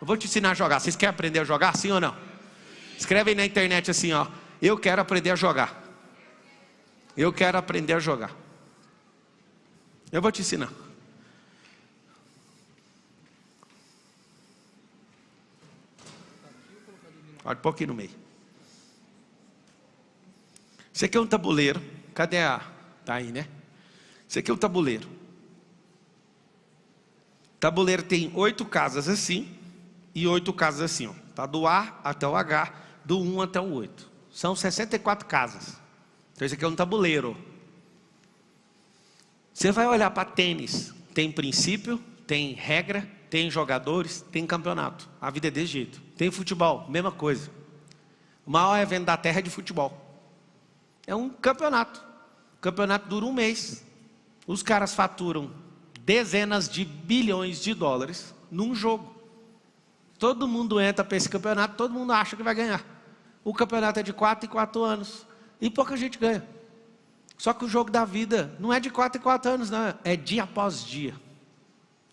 Eu vou te ensinar a jogar. Vocês querem aprender a jogar, sim ou não? Escreve aí na internet assim, ó. Eu quero aprender a jogar. Eu quero aprender a jogar. Eu vou te ensinar. Olha um pouquinho no meio. Isso aqui é um tabuleiro. Cadê a... Tá aí, né? Isso aqui é um tabuleiro. Tabuleiro tem 8 casas assim e 8 casas assim, ó. Tá do A até o H, do 1 até o 8. São 64 casas. Então isso aqui é um tabuleiro. Você vai olhar para tênis. Tem princípio, tem regra, tem jogadores, tem campeonato. A vida é desse jeito. Tem futebol, mesma coisa. O maior evento da terra é de futebol. É um campeonato. O campeonato dura um mês. Os caras faturam dezenas de bilhões de dólares num jogo. Todo mundo entra para esse campeonato, todo mundo acha que vai ganhar. O campeonato é de 4 em 4 anos. E pouca gente ganha. Só que o jogo da vida não é de 4 em 4 anos, não. É dia após dia.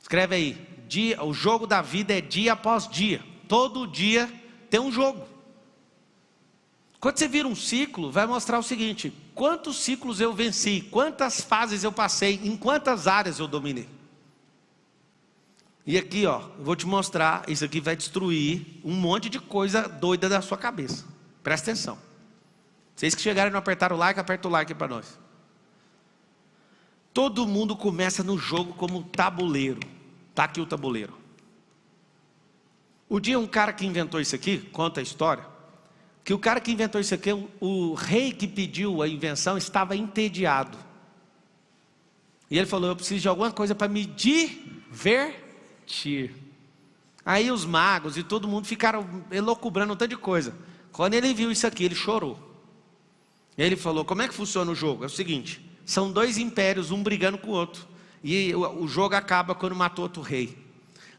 Escreve aí. O jogo da vida é dia após dia. Todo dia tem um jogo. Quando você vira um ciclo, vai mostrar o seguinte: quantos ciclos eu venci, quantas fases eu passei, em quantas áreas eu dominei. E aqui, ó, eu vou te mostrar, isso aqui vai destruir um monte de coisa doida da sua cabeça. Presta atenção. Vocês que chegaram e não apertaram o like, aperta o like para nós. Todo mundo começa no jogo como tabuleiro. Está aqui o tabuleiro. O dia um cara que inventou isso aqui, conta a história, que o cara que inventou isso aqui, o rei que pediu a invenção estava entediado. E ele falou: eu preciso de alguma coisa para me divertir. Aí os magos e todo mundo ficaram elocubrando um tanto de coisa. Quando ele viu isso aqui, ele chorou. Ele falou: como é que funciona o jogo? É o seguinte, são 2 impérios, um brigando com o outro. E o jogo acaba quando matou outro rei.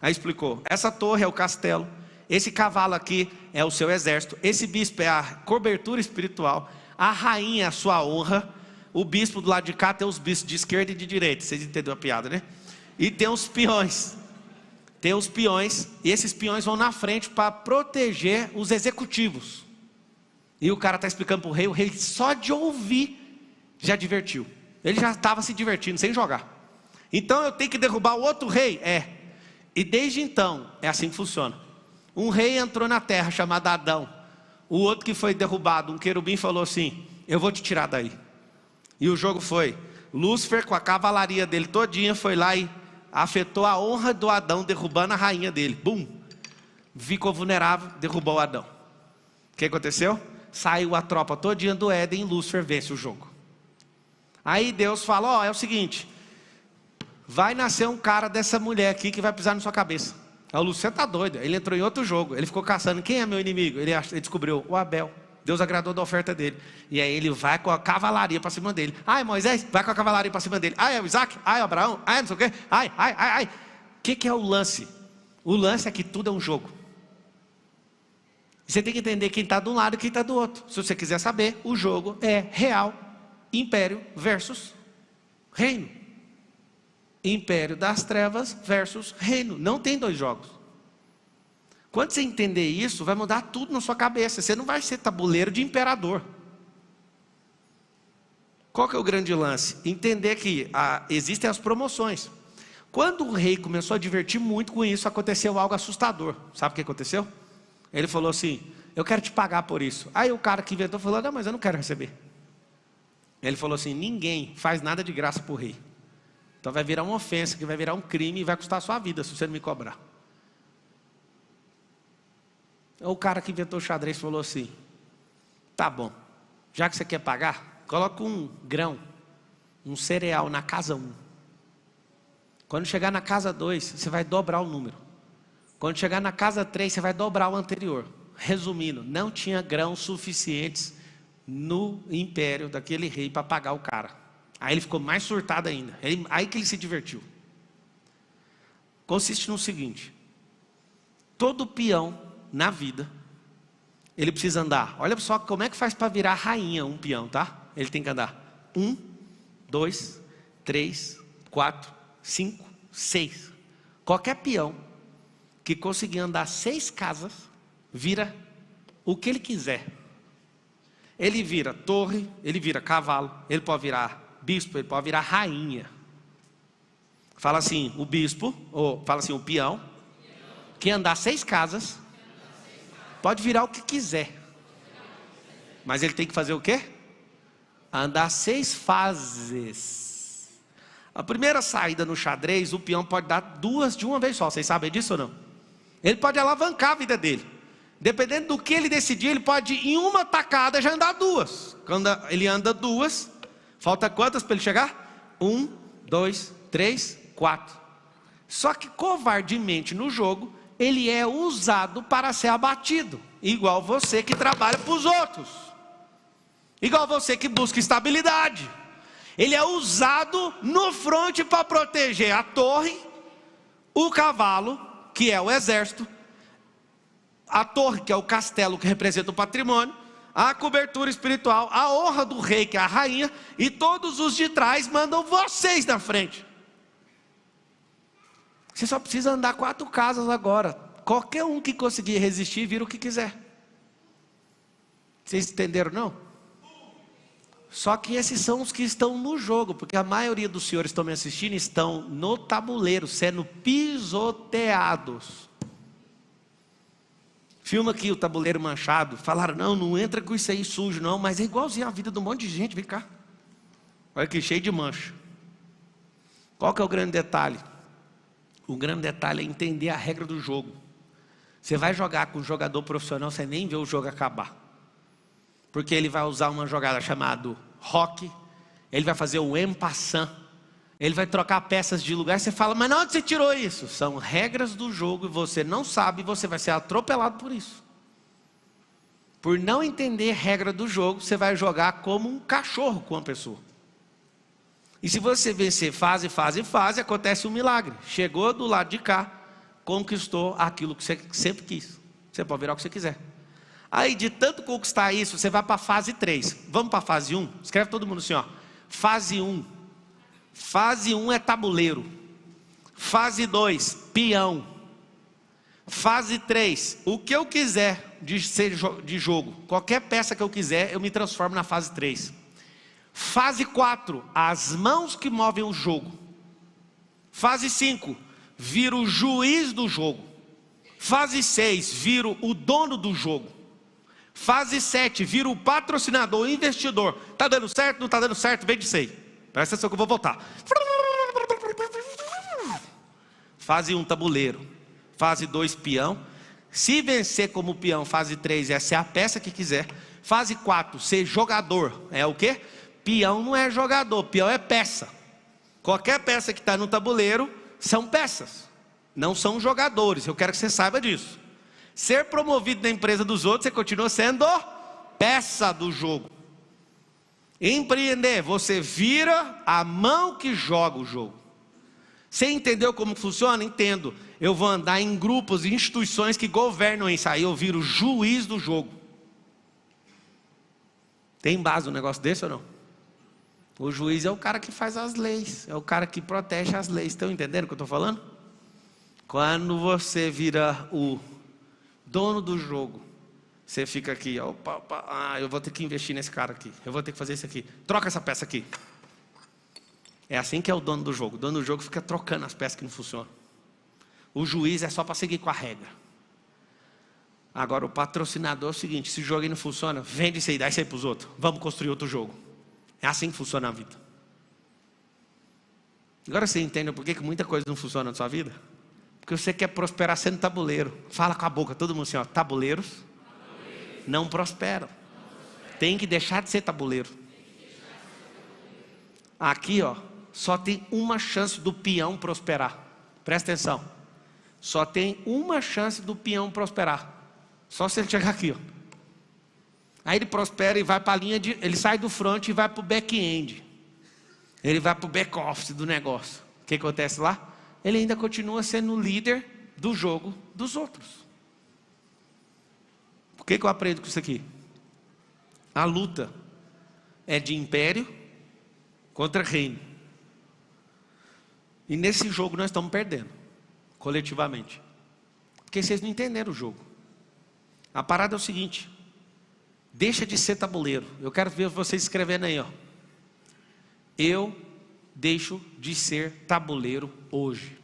Aí explicou: essa torre é o castelo, esse cavalo aqui é o seu exército, esse bispo é a cobertura espiritual, a rainha é a sua honra, o bispo do lado de cá tem os bispos de esquerda e de direita. Vocês entenderam a piada, né? E tem os peões. Tem os peões, e esses peões vão na frente para proteger os executivos. E o cara está explicando para o rei só de ouvir já divertiu. Ele já estava se divertindo, sem jogar. Então eu tenho que derrubar o outro rei? E desde então, é assim que funciona. Um rei entrou na terra chamado Adão. O outro que foi derrubado, um querubim, falou assim: eu vou te tirar daí. E o jogo foi, Lúcifer com a cavalaria dele todinha foi lá e afetou a honra do Adão, derrubando a rainha dele. Bum! Ficou vulnerável, derrubou o Adão. O que aconteceu? Saiu a tropa todinha do Éden, Lúcifer vence o jogo. Aí Deus fala: ó, é o seguinte, vai nascer um cara dessa mulher aqui que vai pisar na sua cabeça. Aí o Lúcifer está doido, ele entrou em outro jogo, ele ficou caçando, quem é meu inimigo? Ele descobriu, o Abel. Deus agradou da oferta dele. E aí ele vai com a cavalaria para cima dele. Ai, Moisés, vai com a cavalaria para cima dele. Ai, é o Isaac, ai, é o Abraão, ai, não sei o quê. Ai. O que é o lance? O lance é que tudo é um jogo. Você tem que entender quem está de um lado e quem está do outro. Se você quiser saber, o jogo é real, império versus reino. Império das trevas versus reino. Não tem 2 jogos. Quando você entender isso, vai mudar tudo na sua cabeça. Você não vai ser tabuleiro de imperador. Qual que é o grande lance? Entender que existem as promoções. Quando o rei começou a divertir muito com isso, aconteceu algo assustador. Sabe o que aconteceu? Ele falou assim: eu quero te pagar por isso. Aí o cara que inventou falou: não, mas eu não quero receber. Ele falou assim: ninguém faz nada de graça para o rei. Então vai virar uma ofensa, que vai virar um crime e vai custar a sua vida se você não me cobrar. O cara que inventou o xadrez falou assim: tá bom, já que você quer pagar, coloca um grão, um cereal na casa 1. Quando chegar na casa 2, você vai dobrar o número. Quando chegar na casa 3, você vai dobrar o anterior. Resumindo, não tinha grãos suficientes no império daquele rei para pagar o cara. Aí ele ficou mais surtado ainda. Aí que ele se divertiu. Consiste no seguinte: todo peão na vida, ele precisa andar. Olha só como é que faz para virar rainha um peão, tá? Ele tem que andar 1, 2, 3, 4, 5, 6. Qualquer peão que conseguir andar 6 casas, vira o que ele quiser. Ele vira torre, ele vira cavalo, ele pode virar bispo, ele pode virar rainha. Fala assim, o bispo, ou fala assim, o peão, que andar 6 casas, pode virar o que quiser. Mas ele tem que fazer o quê? Andar 6 fases. A primeira saída no xadrez, o peão pode dar 2 de uma vez só. Vocês sabem disso ou não? Ele pode alavancar a vida dele. Dependendo do que ele decidir, ele pode em uma tacada já andar 2. Quando ele anda 2, falta quantas para ele chegar? 1, 2, 3, 4. Só que covardemente no jogo, ele é usado para ser abatido. Igual você que trabalha para os outros. Igual você que busca estabilidade. Ele é usado no fronte para proteger a torre, o cavalo, que é o exército, a torre, que é o castelo, que representa o patrimônio, a cobertura espiritual, a honra do rei, que é a rainha, e todos os de trás mandam vocês na frente. Você só precisa andar 4 casas agora. Qualquer um que conseguir resistir, vira o que quiser. Vocês entenderam, não? Só que esses são os que estão no jogo, porque a maioria dos senhores que estão me assistindo estão no tabuleiro, sendo pisoteados. Filma aqui o tabuleiro manchado. Falaram, não entra com isso aí sujo não, mas é igualzinho a vida de um monte de gente, vem cá. Olha aqui, cheio de mancha. Qual que é o grande detalhe? O grande detalhe é entender a regra do jogo. Você vai jogar com um jogador profissional, você nem vê o jogo acabar. Porque ele vai usar uma jogada chamada rock, ele vai fazer o en passant, ele vai trocar peças de lugar, você fala, mas não, onde você tirou isso? São regras do jogo e você não sabe, você vai ser atropelado por isso. Por não entender regra do jogo, você vai jogar como um cachorro com uma pessoa. E se você vencer fase, acontece um milagre. Chegou do lado de cá, conquistou aquilo que você sempre quis. Você pode virar o que você quiser. Aí de tanto conquistar isso, você vai para a fase 3. Vamos para a fase 1? Escreve todo mundo assim, ó. Fase 1. Fase 1 é tabuleiro. Fase 2, peão. Fase 3, o que eu quiser de jogo. Qualquer peça que eu quiser, eu me transformo na fase 3. Fase 4, as mãos que movem o jogo. Fase 5, viro o juiz do jogo. Fase 6, viro o dono do jogo. Fase 7, vira o patrocinador, o investidor. Está dando certo? Não está dando certo? Vem disso aí. Presta atenção que eu vou voltar. Fase 1, tabuleiro. Fase 2, peão. Se vencer como peão, fase 3 é ser a peça que quiser. Fase 4, ser jogador. É o quê? Peão não é jogador, peão é peça. Qualquer peça que está no tabuleiro são peças. Não são jogadores, eu quero que você saiba disso. Ser promovido na empresa dos outros, você continua sendo peça do jogo. Empreender, você vira a mão que joga o jogo. Você entendeu como funciona? Entendo. Eu vou andar em grupos e instituições que governam isso. Aí eu viro juiz do jogo. Tem base um negócio desse ou não? O juiz é o cara que faz as leis. É o cara que protege as leis. Estão entendendo o que eu estou falando? Quando você vira o dono do jogo, você fica aqui, opa, eu vou ter que investir nesse cara aqui, eu vou ter que fazer isso aqui, troca essa peça aqui. É assim que é o dono do jogo. O dono do jogo fica trocando as peças que não funcionam. O juiz é só para seguir com a regra. Agora o patrocinador é o seguinte, se o jogo aí não funciona, vende isso aí, dá isso aí para os outros, vamos construir outro jogo. É assim que funciona a vida. Agora você entende por que muita coisa não funciona na sua vida? Porque você quer prosperar sendo tabuleiro. Fala com a boca, todo mundo assim, ó, tabuleiros não prosperam. Tem que deixar de ser tabuleiro. Aqui, ó, só tem uma chance do peão prosperar. Presta atenção. Só tem uma chance do peão prosperar. Só se ele chegar aqui, ó. Aí ele prospera e vai para a linha de... Ele sai do front e vai para o back-end. Ele vai para o back-office do negócio. O que acontece lá? Ele ainda continua sendo o líder do jogo dos outros. O que eu aprendo com isso aqui? A luta é de império contra reino. E nesse jogo nós estamos perdendo, coletivamente. Porque vocês não entenderam o jogo. A parada é o seguinte: deixa de ser tabuleiro. Eu quero ver vocês escrevendo aí, ó. Eu deixo de ser tabuleiro hoje.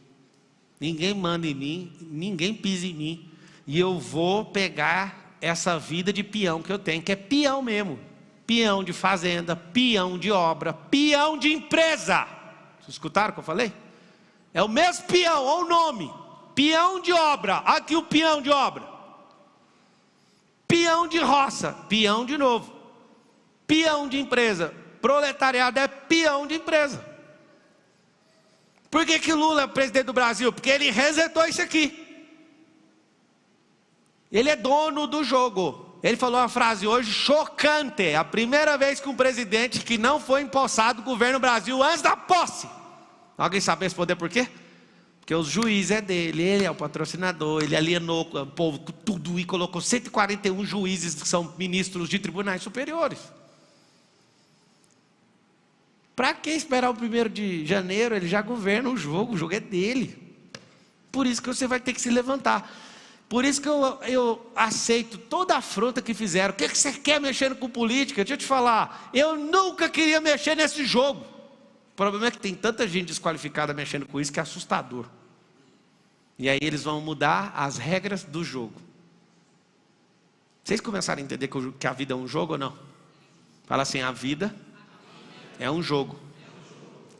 Ninguém manda em mim, ninguém pisa em mim. E eu vou pegar essa vida de peão que eu tenho, que é peão mesmo. Peão de fazenda, peão de obra, peão de empresa. Vocês escutaram o que eu falei? É o mesmo peão, olha o nome. Peão de obra, aqui o peão de obra. Peão de roça, peão de novo. Peão de empresa, proletariado é peão de empresa. Por que Lula é o presidente do Brasil? Porque ele resetou isso aqui. Ele é dono do jogo. Ele falou uma frase hoje chocante: a primeira vez que um presidente que não foi empossado governa o Brasil antes da posse. Alguém sabe responder por quê? Porque os juízes é dele, ele é o patrocinador, ele alienou o povo com tudo e colocou 141 juízes que são ministros de tribunais superiores. Para que esperar o 1º de janeiro? Ele já governa o jogo é dele. Por isso que você vai ter que se levantar. Por isso que eu aceito toda a afronta que fizeram. O que você quer mexendo com política? Deixa eu te falar, eu nunca queria mexer nesse jogo. O problema é que tem tanta gente desqualificada mexendo com isso que é assustador. E aí eles vão mudar as regras do jogo. Vocês começaram a entender que a vida é um jogo ou não? Fala assim: a vida é um jogo.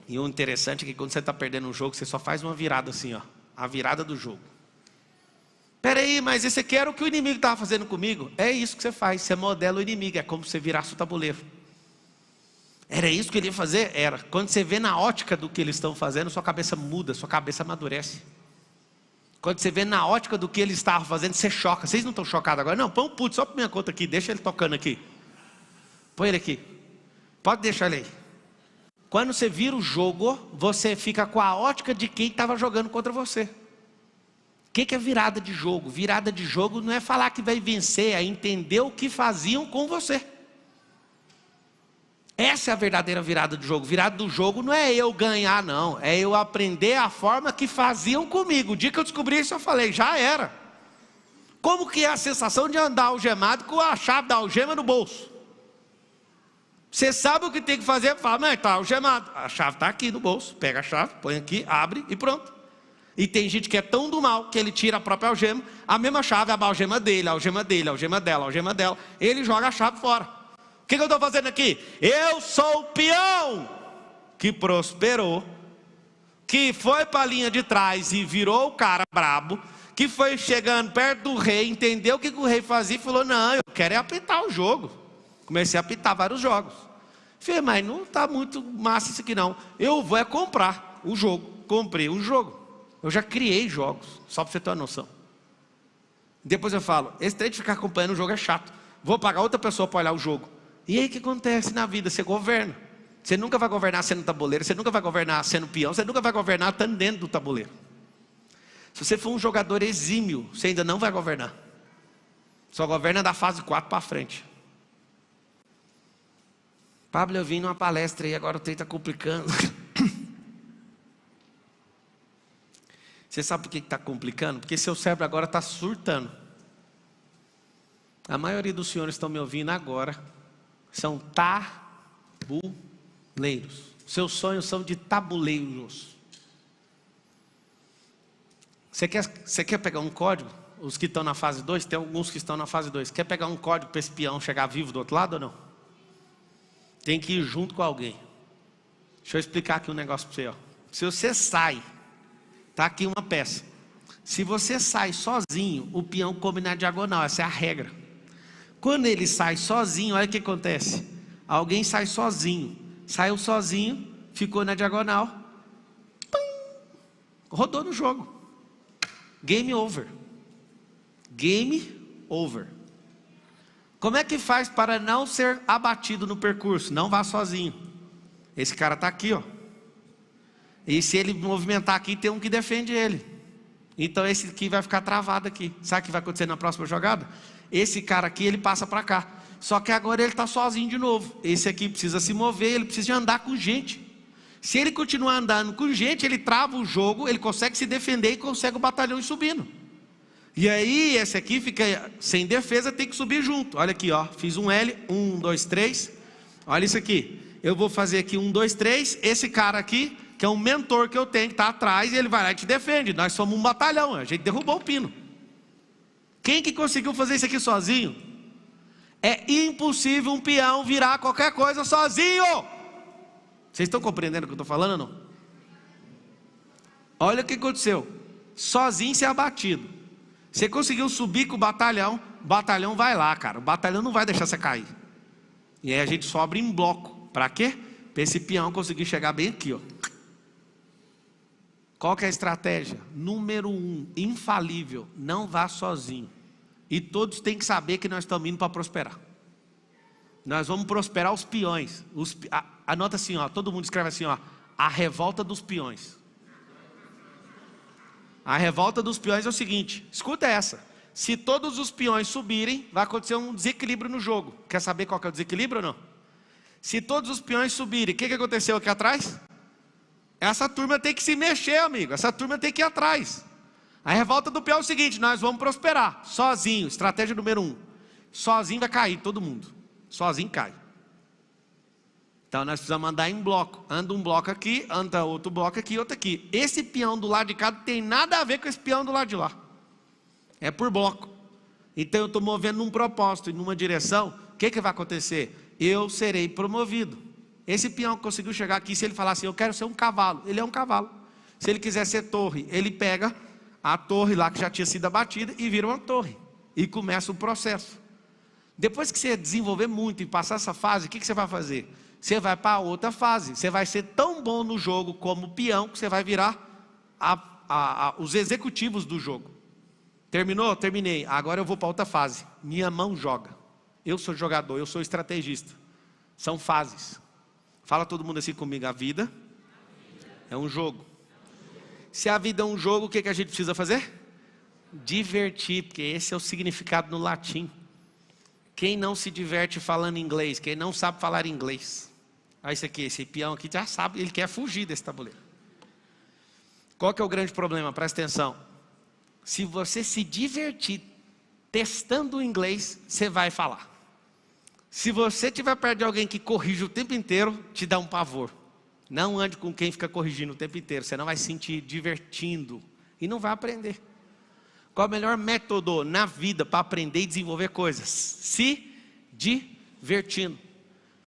E o interessante é que quando você está perdendo um jogo, você só faz uma virada assim, ó. A virada do jogo. Peraí, mas esse aqui era o que o inimigo estava fazendo comigo. É isso que você faz, você modela o inimigo. É como se você virasse o tabuleiro. Era isso que ele ia fazer? Era. Quando você vê na ótica do que eles estão fazendo, sua cabeça muda, sua cabeça amadurece. Quando você vê na ótica do que eles estavam fazendo, você choca. Vocês não estão chocados agora? Não, põe um puto só para minha conta aqui, deixa ele tocando aqui. Põe ele aqui. Pode deixar ele aí. Quando você vira o jogo, você fica com a ótica de quem estava jogando contra você. O que é virada de jogo? Virada de jogo não é falar que vai vencer, é entender o que faziam com você. Essa é a verdadeira virada do jogo. Virada do jogo não é eu ganhar, não. É eu aprender a forma que faziam comigo. O dia que eu descobri isso, eu falei: já era. Como que é a sensação de andar algemado com a chave da algema no bolso? Você sabe o que tem que fazer, fala: mas está algemado. A chave está aqui no bolso. Pega a chave, põe aqui, abre e pronto. E tem gente que é tão do mal que ele tira a própria algema, a mesma chave, a algema dele, a algema dele, a algema dela, a algema dela. Ele joga a chave fora. O que eu estou fazendo aqui? Eu sou o peão que prosperou, que foi para a linha de trás e virou o cara brabo, que foi chegando perto do rei, entendeu o que o rei fazia e falou: não, eu quero é apitar o jogo. Comecei a apitar vários jogos. Falei: mas não está muito massa isso aqui não. Eu vou comprar o jogo. Comprei um jogo. Eu já criei jogos, só para você ter uma noção. Depois eu falo: esse trem de ficar acompanhando o jogo é chato. Vou pagar outra pessoa para olhar o jogo. E aí o que acontece na vida? Você governa. Você nunca vai governar sendo tabuleiro, você nunca vai governar sendo peão, você nunca vai governar estando dentro do tabuleiro. Se você for um jogador exímio, você ainda não vai governar. Só governa da fase 4 para frente. Pablo, eu vim numa palestra e agora o trem está complicando. Você sabe por que está complicando? Porque seu cérebro agora está surtando. A maioria dos senhores que estão me ouvindo agora são tabuleiros. Seus sonhos são de tabuleiros. Você quer pegar um código? Os que estão na fase 2, tem alguns que estão na fase 2. Quer pegar um código para esse peão chegar vivo do outro lado ou não? Tem que ir junto com alguém. Deixa eu explicar aqui um negócio para você. Ó. Se você sai, está aqui uma peça. Se você sai sozinho, o peão come na diagonal. Essa é a regra. Quando ele sai sozinho, olha o que acontece. Alguém sai sozinho. Saiu sozinho, ficou na diagonal. Pum, rodou no jogo. Game over. Game over. Como é que faz para não ser abatido no percurso? Não vá sozinho. Esse cara está aqui, ó. E se ele movimentar aqui, tem um que defende ele. Então esse aqui vai ficar travado aqui. Sabe o que vai acontecer na próxima jogada? Esse cara aqui, ele passa para cá. Só que agora ele está sozinho de novo. Esse aqui precisa se mover, ele precisa de andar com gente. Se ele continuar andando com gente, ele trava o jogo, ele consegue se defender e consegue o batalhão ir subindo. E aí esse aqui fica sem defesa, tem que subir junto. Olha aqui, ó, fiz um L, 1, 2, 3. Olha isso aqui. Eu vou fazer aqui 1, 2, 3. Esse cara aqui, que é um mentor que eu tenho, que está atrás, e ele vai lá e te defende. Nós somos um batalhão, a gente derrubou o pino. Quem que conseguiu fazer isso aqui sozinho? É impossível um peão virar qualquer coisa sozinho. Vocês estão compreendendo o que eu estou falando ou não? Olha o que aconteceu. Sozinho ser abatido. Você conseguiu subir com o batalhão vai lá, cara. O batalhão não vai deixar você cair. E aí a gente sobe em bloco. Para quê? Para esse peão conseguir chegar bem aqui, ó. Qual que é a estratégia? Número 1, infalível, não vá sozinho. E todos têm que saber que nós estamos indo para prosperar. Nós vamos prosperar os peões. Anota assim, ó, todo mundo escreve assim, ó, a revolta dos peões. A revolta dos peões é o seguinte, escuta essa. Se todos os peões subirem, vai acontecer um desequilíbrio no jogo. Quer saber qual que é o desequilíbrio ou não? Se todos os peões subirem, o que aconteceu aqui atrás? Essa turma tem que se mexer, amigo. Essa turma tem que ir atrás. A revolta do peão é o seguinte, nós vamos prosperar. Sozinho, estratégia número 1. Sozinho vai cair todo mundo. Sozinho cai. Então nós precisamos andar em bloco. Anda um bloco aqui, anda outro bloco aqui, outro aqui. Esse peão do lado de cá não tem nada a ver com esse peão do lado de lá. É por bloco. Então eu estou movendo num propósito, em numa direção. O que vai acontecer? Eu serei promovido. Esse peão que conseguiu chegar aqui, se ele falar assim, eu quero ser um cavalo, ele é um cavalo. Se ele quiser ser torre, ele pega a torre lá que já tinha sido abatida e vira uma torre. E começa o processo. Depois que você desenvolver muito e passar essa fase, o que você vai fazer? Você vai para a outra fase. Você vai ser tão bom no jogo como peão que você vai virar os executivos do jogo. Terminou? Terminei. Agora eu vou para outra fase. Minha mão joga. Eu sou jogador, eu sou estrategista. São fases. Fala todo mundo assim comigo. A vida é um jogo. Se a vida é um jogo, o que a gente precisa fazer? Divertir, porque esse é o significado no latim. Quem não se diverte falando inglês? Quem não sabe falar inglês? Olha isso aqui, esse peão aqui já sabe, ele quer fugir desse tabuleiro. Qual que é o grande problema? Presta atenção. Se você se divertir testando o inglês, você vai falar. Se você estiver perto de alguém que corrige o tempo inteiro, te dá um pavor. Não ande com quem fica corrigindo o tempo inteiro, você não vai se sentir divertindo e não vai aprender. Qual é o melhor método na vida para aprender e desenvolver coisas? Se divertindo.